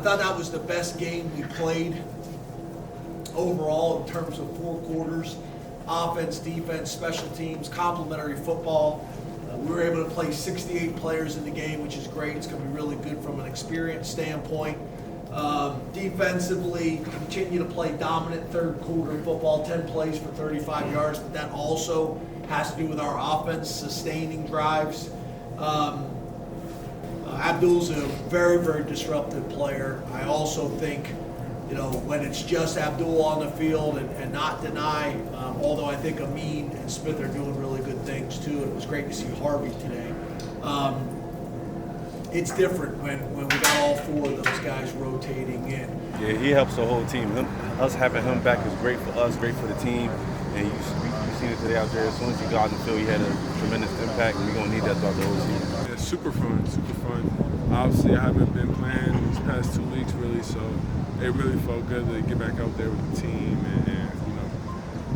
thought that was the best game we played overall in terms of 4 quarters. Offense, defense, special teams, complementary football. We were able to play 68 players in the game, which is great. It's going to be really good from an experience standpoint. Defensively, continue to play dominant third quarter football, 10 plays for 35 yards, but that also has to do with our offense sustaining drives. Abdul's a very, very disruptive player. I also think, when it's just Abdul on the field and not Deny, although I think Amin and Smith are doing really good things too. It was great to see Harvey today. It's different when we got all 4 of those guys rotating in. Yeah, he helps the whole team. Us having him back is great for us, great for the team. And you've seen it today out there. As soon as he got on the field, he had a tremendous impact, and we're going to need that throughout the whole season. Yeah, super fun. Obviously, I haven't been playing these past 2 weeks, really, so it really felt good to get back out there with the team and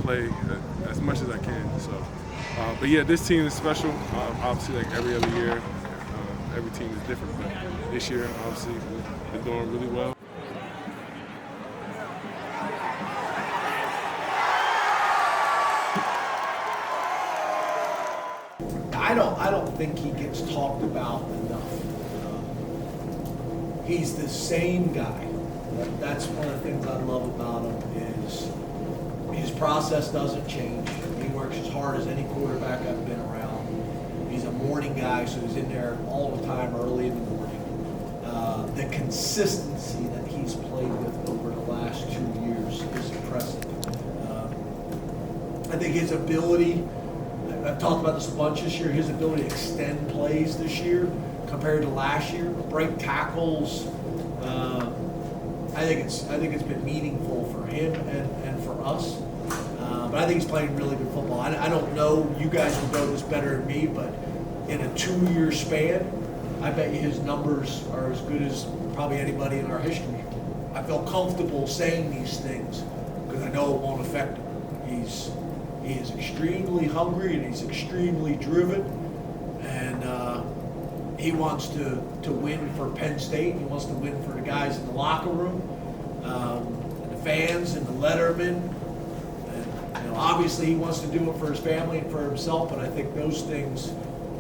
play as much as I can. So, but yeah, this team is special. Obviously, like every other year, every team is different. But this year, obviously, we've been doing really well. I don't think he gets talked about enough. He's the same guy. That's one of the things I love about him is his process doesn't change. He works as hard as any quarterback I've been around. He's a morning guy, so he's in there all the time early in the morning. The consistency that he's played with over the last 2 years is impressive. I think his ability, I've talked about this a bunch this year, his ability to extend plays this year compared to last year, break tackles. I think it's been meaningful for him and for us. But I think he's playing really good football. I don't know, you guys will know this better than me, but in a 2-year span, I bet you his numbers are as good as probably anybody in our history. I feel comfortable saying these things because I know it won't affect him. He is extremely hungry and he's extremely driven, and he wants to win for Penn State. He wants to win for the guys in the locker room, and the fans and the lettermen. And obviously he wants to do it for his family and for himself, but I think those things,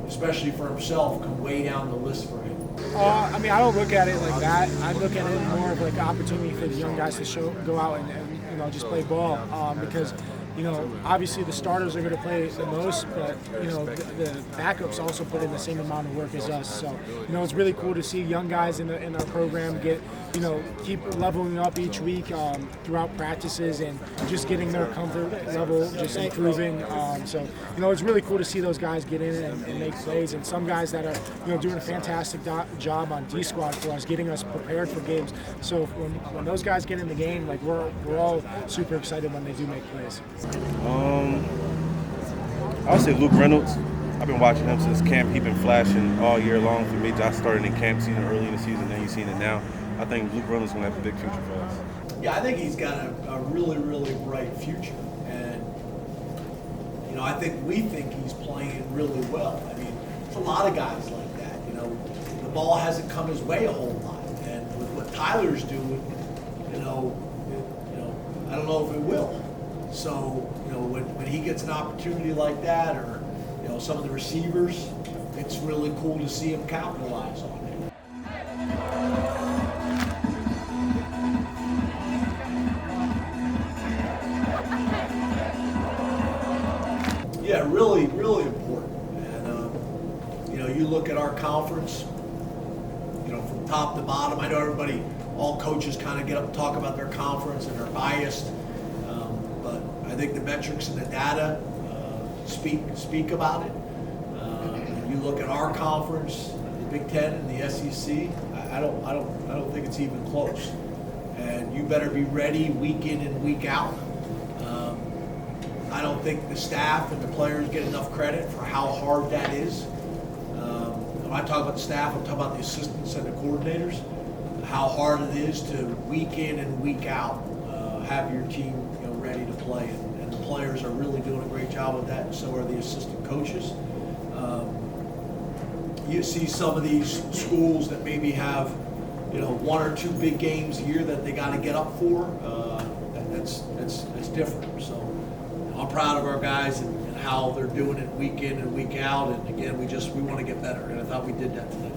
especially for himself, come way down the list for him. I don't look at it like that. I look at it more of like an opportunity for the young guys to go out and just play ball, because obviously the starters are going to play the most, but the backups also put in the same amount of work as us. So it's really cool to see young guys in our program get keep leveling up each week throughout practices and just getting their comfort level just improving. So it's really cool to see those guys get in and make plays, and some guys that are doing a fantastic job on D squad for us, getting us prepared for games. So when those guys get in the game, like we're all super excited when they do make plays. I would say Luke Reynolds. I've been watching him since camp. He's been flashing all year long for me. I started in camp season early in the season, and you've seen it now. I think Luke Reynolds is going to have a big future for us. Yeah, I think he's got a really, really bright future. And, I think we think he's playing really well. I mean, there's a lot of guys like that. The ball hasn't come his way a whole lot. And with what Tyler's doing, I don't know if it will. So, when he gets an opportunity like that, or, some of the receivers, it's really cool to see him capitalize on it. Yeah, really, really important. And, you look at our conference, from top to bottom. I know all coaches kind of get up and talk about their conference and they're biased. But I think the metrics and the data speak about it. You look at our conference, the Big Ten and the SEC. I don't think it's even close. And you better be ready week in and week out. I don't think the staff and the players get enough credit for how hard that is. When I talk about the staff, I'm talking about the assistants and the coordinators. How hard it is to week in and week out have your team ready to play, and the players are really doing a great job of that, and so are the assistant coaches. You see some of these schools that maybe have one or two big games a year that they got to get up for. That's different. So I'm proud of our guys and how they're doing it week in and week out. And again, we want to get better, and I thought we did that today.